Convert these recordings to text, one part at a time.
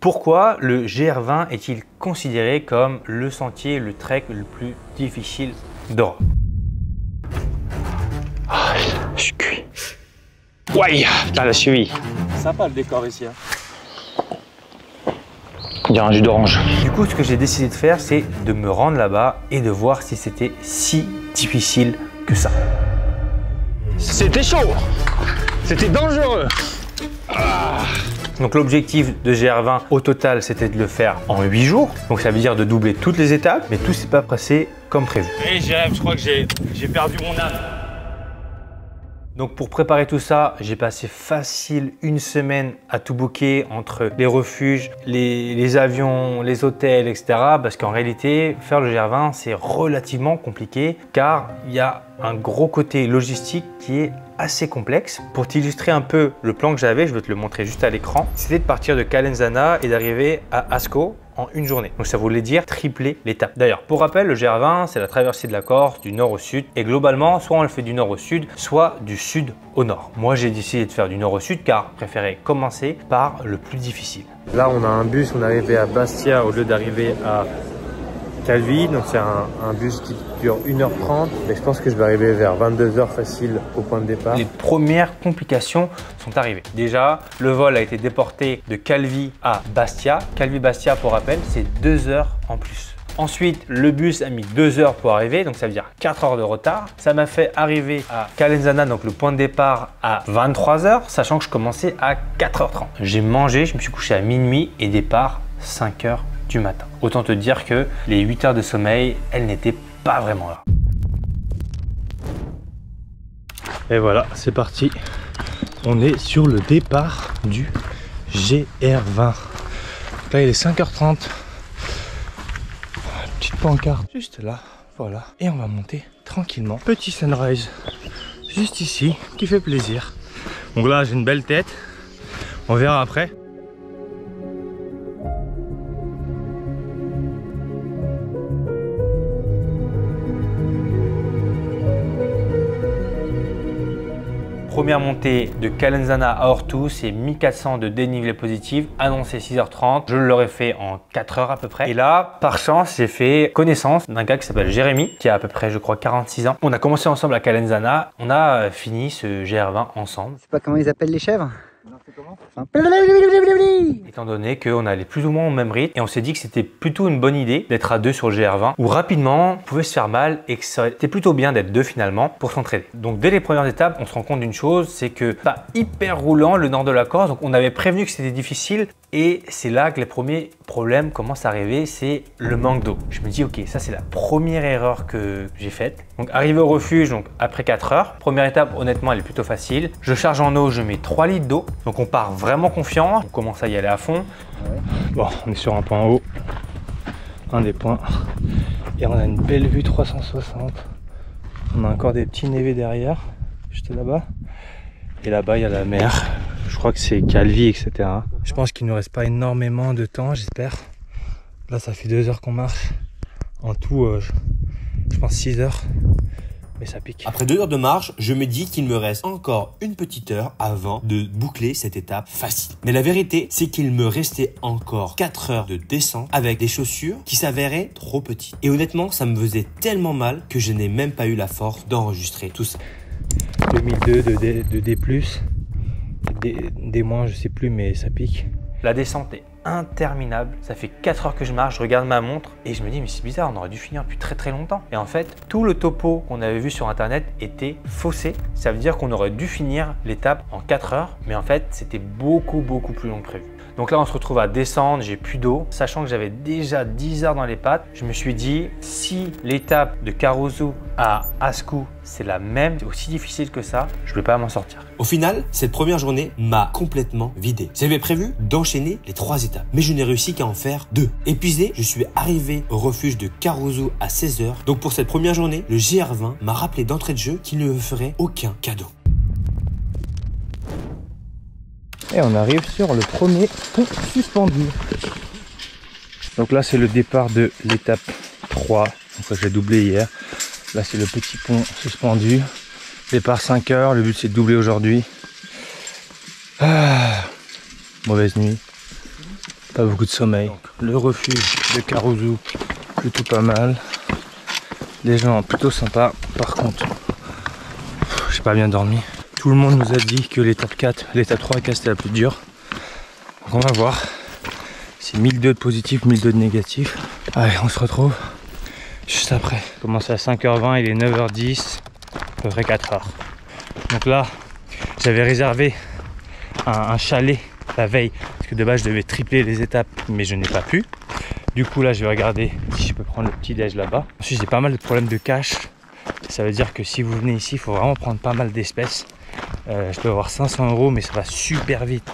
Pourquoi le GR20 est-il considéré comme le sentier, le trek le plus difficile d'Europe? Oh, je suis cuit. Ouais, putain, la cheville. Sympa le décor ici. Hein. On dirait un jus d'orange. Du coup, ce que j'ai décidé de faire, c'est de me rendre là-bas et de voir si c'était si difficile que ça. C'était chaud. C'était dangereux. Donc l'objectif de GR20 au total, c'était de le faire en 8 jours. Donc ça veut dire de doubler toutes les étapes, mais tout s'est pas passé comme prévu. Et je crois que j'ai perdu mon âme. Donc pour préparer tout ça, j'ai passé facile une semaine à tout booker entre les refuges, les avions, les hôtels, etc. Parce qu'en réalité, faire le GR20, c'est relativement compliqué car il y a un gros côté logistique qui est assez complexe. Pour t'illustrer un peu le plan que j'avais, je vais te le montrer juste à l'écran. C'était de partir de Calenzana et d'arriver à Ascq en une journée. Donc ça voulait dire tripler l'étape. D'ailleurs, pour rappel, le GR20, c'est la traversée de la Corse du nord au sud. Et globalement, soit on le fait du nord au sud, soit du sud au nord. Moi, j'ai décidé de faire du nord au sud car je préférais commencer par le plus difficile. Là, on a un bus, on est arrivé à Bastia au lieu d'arriver à Calvi. Donc c'est un bus qui dure 1h30. Mais je pense que je vais arriver vers 22h facile au point de départ. Les premières complications sont arrivées. Déjà, le vol a été déporté de Calvi à Bastia. Calvi-Bastia, pour rappel, c'est 2 heures en plus. Ensuite, le bus a mis 2 heures pour arriver, donc ça veut dire 4 heures de retard. Ça m'a fait arriver à Calenzana, donc le point de départ, à 23 heures, sachant que je commençais à 4h30. J'ai mangé, je me suis couché à minuit et départ 5 heures du matin. Autant te dire que les 8 heures de sommeil, elles n'étaient pas vraiment là. Et voilà, c'est parti. On est sur le départ du GR20. Donc là, il est 5h30. Petite pancarte juste là, voilà. Et on va monter tranquillement. Petit sunrise juste ici, qui fait plaisir. Donc là, j'ai une belle tête. On verra après. Première montée de Calenzana à Ortú, c'est 1400 de dénivelé positif, annoncé 6h30. Je l'aurais fait en 4 heures à peu près. Et là, par chance, j'ai fait connaissance d'un gars qui s'appelle Jérémy, qui a à peu près, je crois, 46 ans. On a commencé ensemble à Calenzana. On a fini ce GR20 ensemble. Je sais pas comment ils appellent les chèvres. Étant donné qu'on allait plus ou moins au même rythme et on s'est dit que c'était plutôt une bonne idée d'être à 2 sur le GR20 où rapidement on pouvait se faire mal et que c'était plutôt bien d'être 2 finalement pour s'entraider. Donc dès les premières étapes, on se rend compte d'une chose, c'est que pas hyper roulant le nord de la Corse, donc on avait prévenu que c'était difficile et c'est là que les premiers problèmes commencent à arriver, c'est le manque d'eau. Je me dis ok, ça c'est la première erreur que j'ai faite. Donc arrivé au refuge, donc après 4 heures, première étape honnêtement elle est plutôt facile. Je charge en eau, je mets 3 litres d'eau, donc on part vraiment confiant, on commence à y aller à fond. Bon, on est sur un point haut, un des points, et on a une belle vue 360. On a encore des petits névés derrière, juste là-bas, et là-bas il y a la mer. Je crois que c'est Calvi, etc. Je pense qu'il ne nous reste pas énormément de temps, j'espère. Là, ça fait 2 heures qu'on marche. En tout, je pense 6 heures. Mais ça pique. Après 2 heures de marche, je me dis qu'il me reste encore une petite heure avant de boucler cette étape facile. Mais la vérité, c'est qu'il me restait encore 4 heures de descente avec des chaussures qui s'avéraient trop petites. Et honnêtement, ça me faisait tellement mal que je n'ai même pas eu la force d'enregistrer tout ça. 2002 de D+, D-, je sais plus, mais ça pique. La descente est interminable, ça fait 4 heures que je marche, je regarde ma montre et je me dis mais c'est bizarre, on aurait dû finir depuis très longtemps. Et en fait, tout le topo qu'on avait vu sur internet était faussé. Ça veut dire qu'on aurait dû finir l'étape en 4 heures, mais en fait c'était beaucoup plus long que prévu. Donc là on se retrouve à descendre, j'ai plus d'eau, sachant que j'avais déjà 10 heures dans les pattes. Je me suis dit si l'étape de Caruso à Ascq c'est la même, c'est aussi difficile que ça, je ne vais pas m'en sortir. Au final, cette première journée m'a complètement vidé. J'avais prévu d'enchaîner les 3 étapes, mais je n'ai réussi qu'à en faire 2. Épuisé, je suis arrivé au refuge de Caruso à 16 h. Donc pour cette première journée, le GR20 m'a rappelé d'entrée de jeu qu'il ne me ferait aucun cadeau. Et on arrive sur le premier pont suspendu. Donc là c'est le départ de l'étape 3. Donc là j'ai doublé hier. Là c'est le petit pont suspendu. Départ 5 heures, le but c'est de doubler aujourd'hui. Mauvaise nuit. Pas beaucoup de sommeil. Donc, le refuge de Karuzu, plutôt pas mal. Les gens plutôt sympas. Par contre, j'ai pas bien dormi. Tout le monde nous a dit que l'étape 4, l'étape 3 c'était la plus dure. Donc on va voir. C'est 1002 de positif, 1002 de négatif. Allez, on se retrouve juste après. Commence à 5h20, il est 9h10, à peu près 4h. Donc là, j'avais réservé un chalet la veille, parce que de base je devais tripler les étapes, mais je n'ai pas pu. Du coup là, je vais regarder si je peux prendre le petit déj là-bas. Ensuite, j'ai pas mal de problèmes de cash. Ça veut dire que si vous venez ici, il faut vraiment prendre pas mal d'espèces. Je dois avoir 500 €, mais ça va super vite.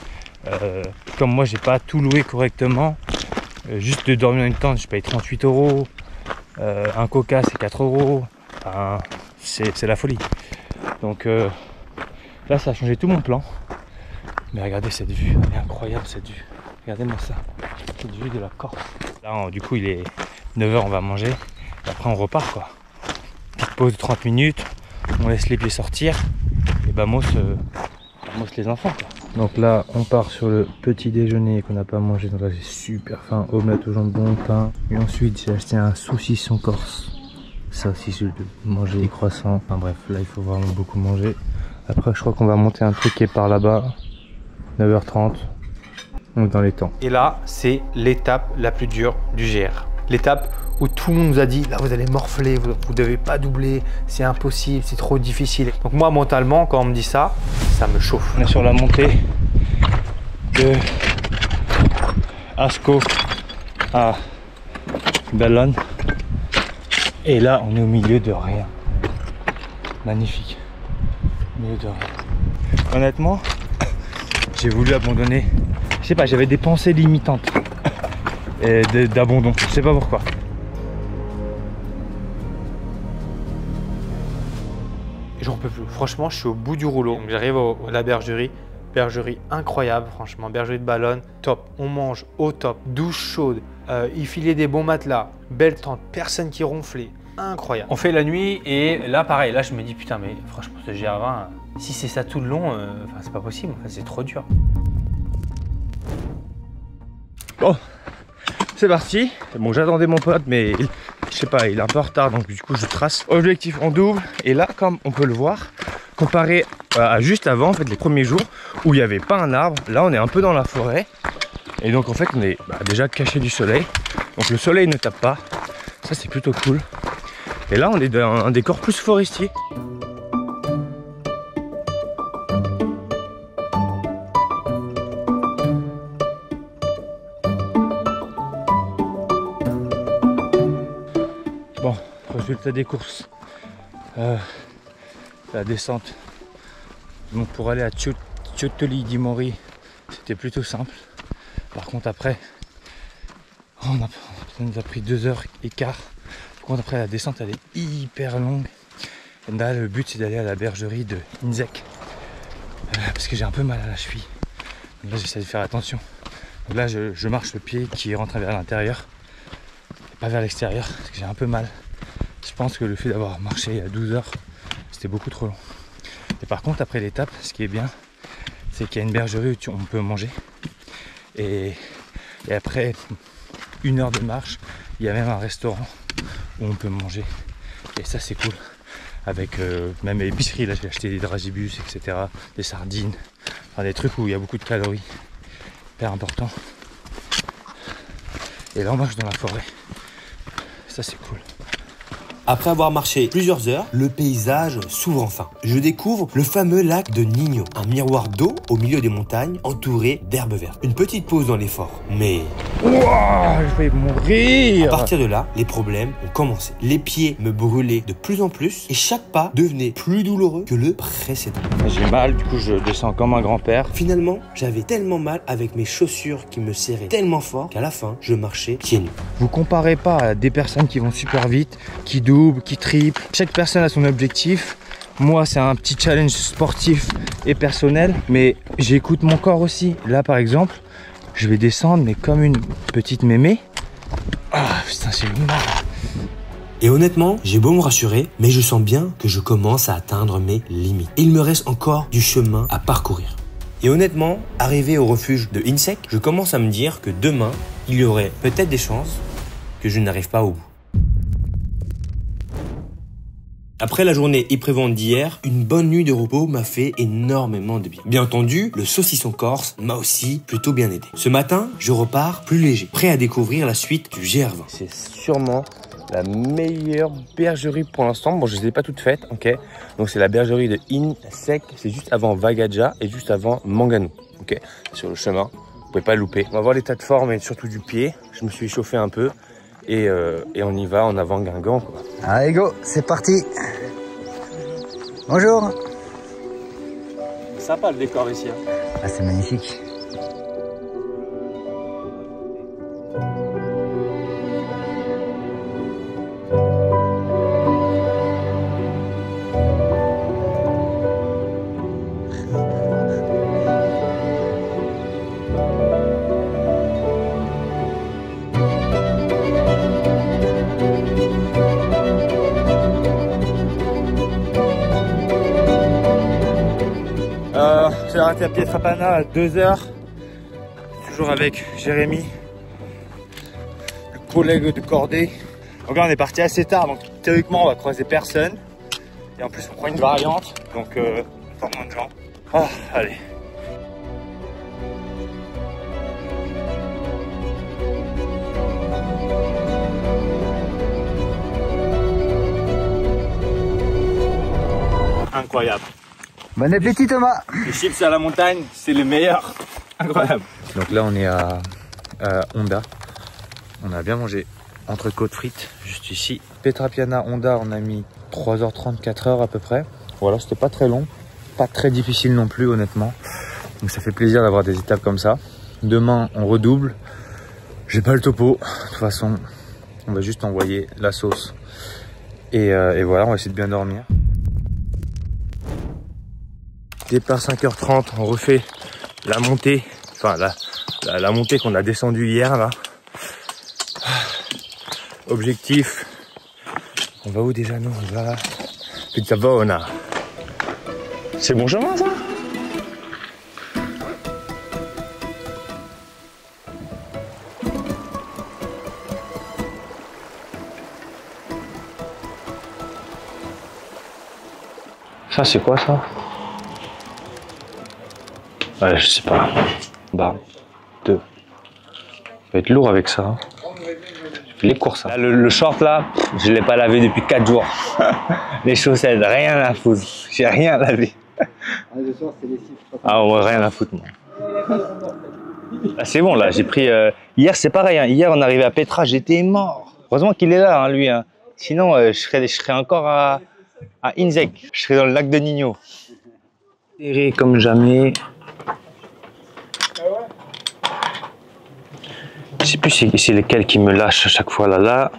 Comme moi, j'ai pas tout loué correctement. Juste de dormir dans une tente, je paye 38 €. Un coca, c'est 4 €. Enfin, c'est la folie. Donc là, ça a changé tout mon plan. Mais regardez cette vue, elle est incroyable cette vue. Regardez-moi ça, cette vue de la Corse. Là, du coup, il est 9h, on va manger. Et après, on repart quoi. Petite pause de 30 minutes, on laisse les pieds sortir. Et vamos les enfants quoi. Donc là, on part sur le petit déjeuner qu'on n'a pas mangé. Donc là, j'ai super faim. Omelette au jambon, pain. Et ensuite, j'ai acheté un saucisson corse. Ça aussi, je vais manger des croissants. Enfin bref, là, il faut vraiment beaucoup manger. Après, je crois qu'on va monter un truc qui est par là-bas. 9h30, donc dans les temps. Et là, c'est l'étape la plus dure du GR. L'étape où tout le monde nous a dit, là vous allez morfler, vous ne devez pas doubler, c'est impossible, c'est trop difficile. Donc moi, mentalement, quand on me dit ça, ça me chauffe. On est sur la montée de Asco à Bellone. Et là, on est au milieu de rien. Magnifique. Au milieu de rien. Honnêtement, j'ai voulu abandonner. Je sais pas, j'avais des pensées limitantes d'abandon. Je sais pas pourquoi. J'en peux plus. Franchement, je suis au bout du rouleau. J'arrive à la bergerie. Bergerie incroyable, franchement. Bergerie de Ballone, top. On mange au top. Douche chaude. Il filait des bons matelas. Belle tente. Personne qui ronflait. Incroyable. On fait la nuit et là, pareil. Là, je me dis, putain, mais franchement, ce GR20, si c'est ça tout le long, c'est pas possible. C'est trop dur. Bon, c'est parti. Bon, j'attendais mon pote, mais je sais pas, il est un peu en retard, donc du coup, je trace. Objectif en double. Et là, comme on peut le voir, comparé à juste avant, en fait, les premiers jours où il n'y avait pas un arbre, là, on est un peu dans la forêt. Et donc, en fait, on est déjà caché du soleil. Donc, le soleil ne tape pas. Ça, c'est plutôt cool. Et là, on est dans un décor plus forestier. Bon, résultat des courses. La descente. Donc pour aller à Ciotoli di Mori, c'était plutôt simple. Par contre après, ça nous a pris 2h15. Par contre après la descente elle est hyper longue. Et là le but c'est d'aller à la bergerie de Inzec. Parce que j'ai un peu mal à la cheville. Donc là j'essaie de faire attention. Donc là je marche le pied qui rentre vers l'intérieur. Pas vers l'extérieur parce que j'ai un peu mal. Je pense que le fait d'avoir marché à 12 heures, c'était beaucoup trop long. Et par contre après l'étape, ce qui est bien, c'est qu'il y a une bergerie où on peut manger. Et après 1 heure de marche, il y a même un restaurant où on peut manger. Et ça c'est cool. Avec même l'épicerie, là j'ai acheté des dragibus, etc. Des sardines. Enfin, des trucs où il y a beaucoup de calories. Hyper important. Et là on marche dans la forêt. Ça c'est cool. Après avoir marché plusieurs heures, le paysage s'ouvre enfin. Je découvre le fameux lac de Nigno, un miroir d'eau au milieu des montagnes entouré d'herbes vertes. Une petite pause dans l'effort, mais... Wouah, je vais mourir. À partir de là, les problèmes ont commencé. Les pieds me brûlaient de plus en plus et chaque pas devenait plus douloureux que le précédent. J'ai mal, du coup je descends comme un grand-père. Finalement, j'avais tellement mal avec mes chaussures qui me serraient tellement fort qu'à la fin, je marchais pieds nus. Vous comparez pas à des personnes qui vont super vite, qui double, qui triple. Chaque personne a son objectif. Moi, c'est un petit challenge sportif et personnel, mais j'écoute mon corps aussi. Là, par exemple, je vais descendre, mais comme une petite mémé. Ah, putain, j'ai mal. Et honnêtement, j'ai beau me rassurer, mais je sens bien que je commence à atteindre mes limites. Il me reste encore du chemin à parcourir. Et honnêtement, arrivé au refuge de Insec, je commence à me dire que demain, il y aurait peut-être des chances que je n'arrive pas au bout. Après la journée éprouvante d'hier, une bonne nuit de repos m'a fait énormément de bien. Bien entendu, le saucisson corse m'a aussi plutôt bien aidé. Ce matin, je repars plus léger, prêt à découvrir la suite du GR20. C'est sûrement la meilleure bergerie pour l'instant. Bon, je ne les ai pas toutes faites, ok. Donc c'est la bergerie de Insec, c'est juste avant Vagaja et juste avant Manganou, ok. Sur le chemin, vous pouvez pas le louper. On va voir l'état de forme et surtout du pied. Je me suis échauffé un peu et on y va en avant Guingamp, quoi. Allez go, c'est parti. Bonjour. Sympa le décor ici. Hein. Ah, c'est magnifique. J'ai arrêté à Pietrapana à 2 h, toujours avec Jérémy, le collègue de cordée. Donc là on est parti assez tard, donc théoriquement on va croiser personne. Et en plus on prend une variante, donc pas moins de gens. Ah, allez. Incroyable. Bon appétit Thomas. Les chips à la montagne, c'est les meilleurs. Incroyable. Donc là on est à Honda. On a bien mangé entrecôte frites juste ici. Petrapiana Honda, on a mis 3h30, 4h à peu près. Voilà, c'était pas très long, pas très difficile non plus honnêtement. Donc ça fait plaisir d'avoir des étapes comme ça. Demain on redouble. J'ai pas le topo. De toute façon, on va juste envoyer la sauce. Et voilà, on va essayer de bien dormir. Départ 5h30, on refait la montée, enfin la montée qu'on a descendue hier là. Objectif, on va où déjà nous? On va Pizzabona. C'est bon chemin ça? Ça c'est quoi ça? Ouais, je sais pas. Bah, 2. Ça va être lourd avec ça. Hein. Les courses. Là, le short là, je l'ai pas lavé depuis 4 jours. Les chaussettes, rien à foutre. J'ai rien lavé. Ah ouais, rien à foutre moi. Ah, c'est bon là, j'ai pris. Hier c'est pareil. Hein. Hier on arrivait à Petra, j'étais mort. Heureusement qu'il est là, hein, lui. Hein. Sinon je serais encore à Insec. Je serais dans le lac de Nino. Serré comme jamais. Je sais plus c'est lequel qui me lâche à chaque fois là.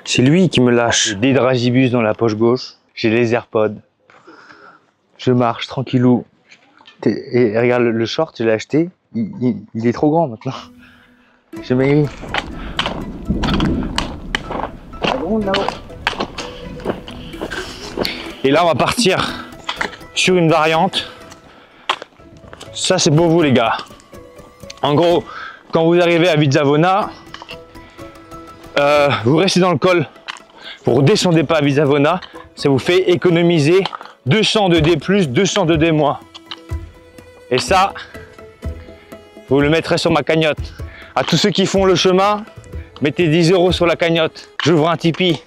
C'est lui qui me lâche. Des dragibus dans la poche gauche. J'ai les AirPods. Je marche tranquillou. Et regarde le short, je l'ai acheté. Il est trop grand maintenant. J'ai maigri. Et là on va partir sur une variante. Ça c'est pour vous les gars. En gros, quand vous arrivez à Pizzabona, vous restez dans le col, vous ne redescendez pas à Pizzabona, ça vous fait économiser 200 de D+, 200 de D-. Et ça, vous le mettrez sur ma cagnotte. À tous ceux qui font le chemin, mettez 10 € sur la cagnotte. J'ouvre un Tipeee.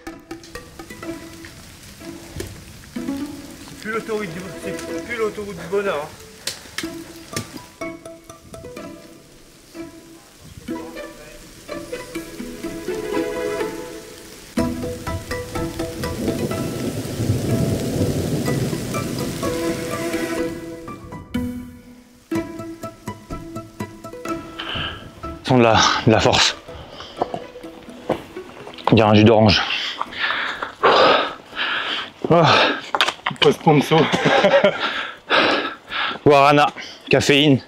C'est plus l'autoroute du bonheur. Hein. De la force. On dirait un jus d'orange. Oh. Sponsor. Guarana, caféine.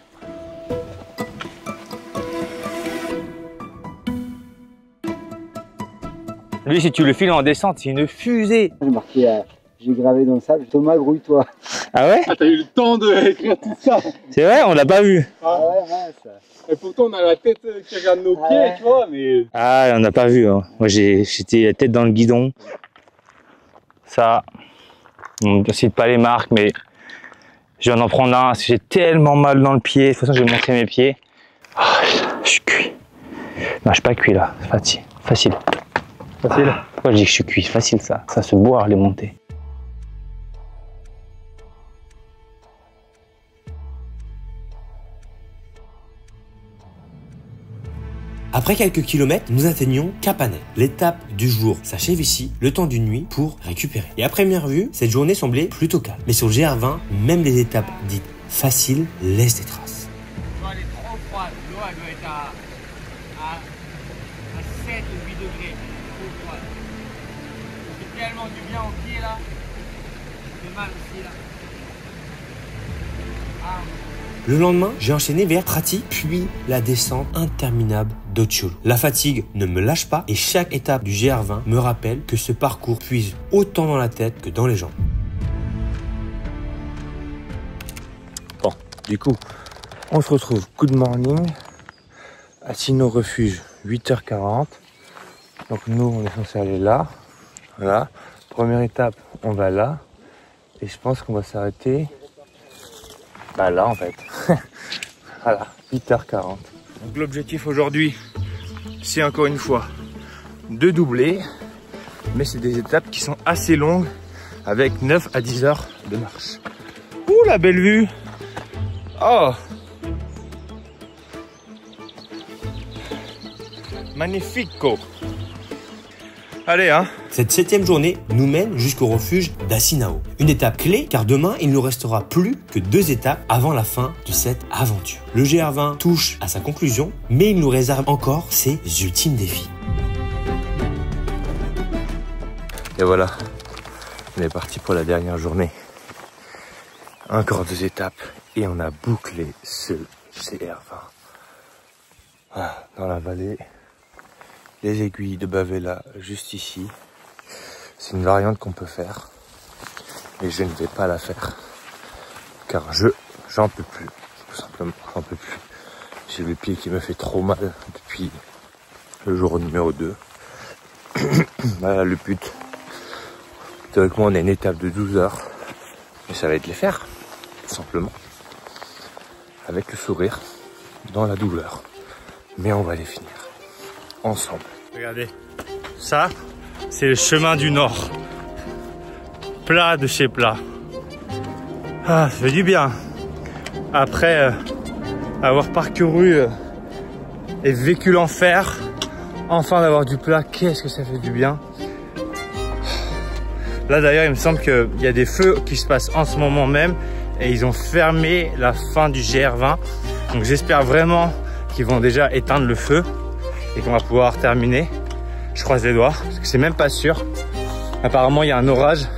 Lui, si tu le files en descente, c'est une fusée. J'ai marqué J'ai gravé dans le sable. Thomas, grouille-toi. Ah ouais? Ah, t'as eu le temps d'écrire tout ça. C'est vrai, on l'a pas vu. Ah ouais, mince. Et pourtant, on a la tête qui regarde nos pieds, ouais. tu vois, mais... Ah, on n'a pas vu. Hein. Moi, j'étais la tête dans le guidon. Ça, on ne cite pas les marques, mais je viens d'en prendre un parce que j'ai tellement mal dans le pied. De toute façon, je vais montrer mes pieds. Oh, je suis cuit. Non, je suis pas cuit là. Facile. Facile. Facile. Pourquoi je dis que je suis cuit? Facile ça. Ça se boire les montées. Après quelques kilomètres, nous atteignons Capanel. L'étape du jour s'achève ici, le temps d'une nuit pour récupérer. Et à première vue, cette journée semblait plutôt calme. Mais sur le GR20, même les étapes dites faciles laissent des traces. Elle est trop froide, l'eau elle doit être à 7 ou 8 degrés, trop froide. Ça fait tellement du bien au pied là, ça fait mal aussi là. Ah. Le lendemain, j'ai enchaîné vers Prati, puis la descente interminable d'Otcholo. La fatigue ne me lâche pas et chaque étape du GR20 me rappelle que ce parcours puise autant dans la tête que dans les jambes. Bon, du coup, on se retrouve good morning à Sino Refuge, 8h40. Donc nous, on est censé aller là. Voilà. Première étape, on va là. Et je pense qu'on va s'arrêter bah là en fait. Voilà, 8h40. Donc l'objectif aujourd'hui, c'est encore une fois de doubler. Mais c'est des étapes qui sont assez longues avec 9 à 10 heures de marche. Ouh, la belle vue! Oh! Magnifico! Allez, hein! Cette 7e journée nous mène jusqu'au refuge d'Asinao. Une étape clé car demain il ne restera plus que 2 étapes avant la fin de cette aventure. Le GR20 touche à sa conclusion mais il nous réserve encore ses ultimes défis. Et voilà, on est parti pour la dernière journée. Encore 2 étapes et on a bouclé ce GR20. Voilà, dans la vallée. Les aiguilles de Bavela juste ici. C'est une variante qu'on peut faire. Mais je ne vais pas la faire. Car j'en peux plus. Tout simplement, j'en peux plus. J'ai le pied qui me fait trop mal depuis le jour numéro 2. Voilà le but. Théoriquement, on a une étape de 12 heures. Mais ça va être les faire. Tout simplement. Avec le sourire. Dans la douleur. Mais on va les finir. Ensemble. Regardez, ça, c'est le chemin du Nord. Plat de chez plat. Ah, ça fait du bien. Après avoir parcouru et vécu l'enfer, enfin d'avoir du plat, qu'est-ce que ça fait du bien. Là d'ailleurs, il me semble qu'il y a des feux qui se passent en ce moment même et ils ont fermé la fin du GR20. Donc j'espère vraiment qu'ils vont déjà éteindre le feu et qu'on va pouvoir terminer. Je croise les doigts parce que c'est même pas sûr. Apparemment il y a un orage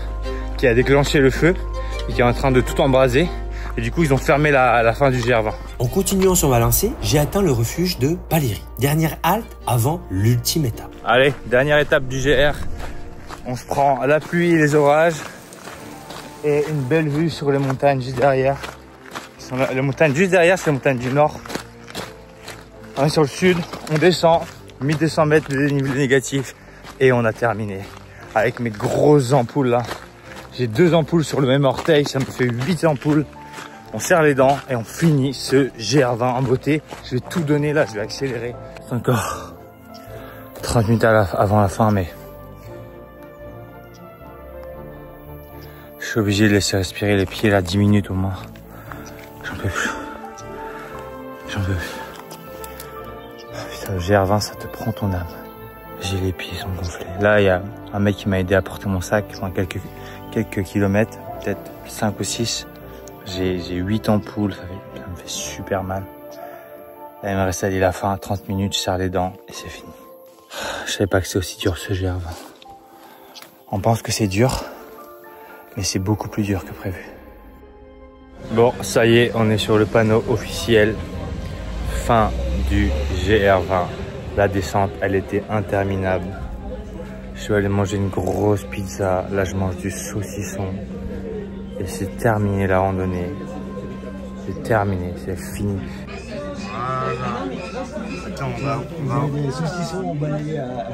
qui a déclenché le feu et qui est en train de tout embraser et du coup ils ont fermé la fin du GR20. En continuant sur ma lancée, j'ai atteint le refuge de Paléry. Dernière halte avant l'ultime étape. Allez, dernière étape du GR. On se prend la pluie et les orages et une belle vue sur les montagnes juste derrière. Les montagnes juste derrière, c'est les montagnes du Nord. On est sur le sud, on descend, 1200 mètres de dénivelé négatif et on a terminé avec mes grosses ampoules là. J'ai 2 ampoules sur le même orteil, ça me fait 8 ampoules. On serre les dents et on finit ce GR20 en beauté. Je vais tout donner là, je vais accélérer. C'est encore 30 minutes avant la fin, mais je suis obligé de laisser respirer les pieds là 10 minutes au moins. J'en peux plus. J'en peux plus. Putain, le GR20, ça te prend ton âme. J'ai les pieds, ils sont gonflés. Là, il y a un mec qui m'a aidé à porter mon sac, enfin quelques kilomètres, peut-être 5 ou 6. J'ai 8 ampoules, ça me fait super mal. Là, il me reste à aller la fin, 30 minutes, je serre les dents et c'est fini. Je savais pas que c'est aussi dur ce GR20. On pense que c'est dur, mais c'est beaucoup plus dur que prévu. Bon, ça y est, on est sur le panneau officiel. Fin du GR20. La descente, elle était interminable. Je vais aller manger une grosse pizza. Là, je mange du saucisson. Et c'est terminé la randonnée. C'est terminé, c'est fini. Des saucissons ont balayé à...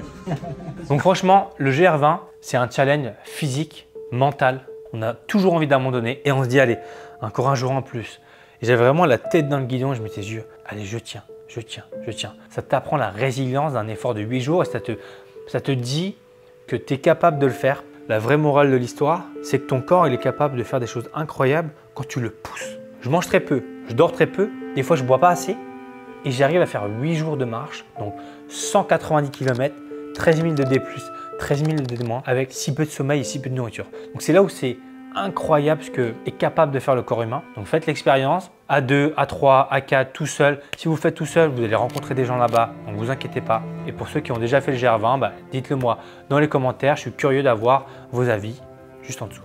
Donc franchement, le GR20, c'est un challenge physique, mental. On a toujours envie d'abandonner et on se dit, allez, encore un jour en plus. Et j'avais vraiment la tête dans le guidon et je m'étais dit, allez, je tiens, je tiens, je tiens. Ça t'apprend la résilience d'un effort de 8 jours et ça te dit que tu es capable de le faire. La vraie morale de l'histoire, c'est que ton corps il est capable de faire des choses incroyables quand tu le pousses. Je mange très peu, je dors très peu, des fois je ne bois pas assez et j'arrive à faire 8 jours de marche, donc 190 km, 13 000 de D+, 13 000 de D-, avec si peu de sommeil et si peu de nourriture. Donc c'est là où c'est incroyable ce que est capable de faire le corps humain. Donc faites l'expérience à 2, à 3, à 4, tout seul. Si vous faites tout seul, vous allez rencontrer des gens là-bas, donc vous inquiétez pas. Et pour ceux qui ont déjà fait le GR20, dites-le moi dans les commentaires. Je suis curieux d'avoir vos avis juste en dessous.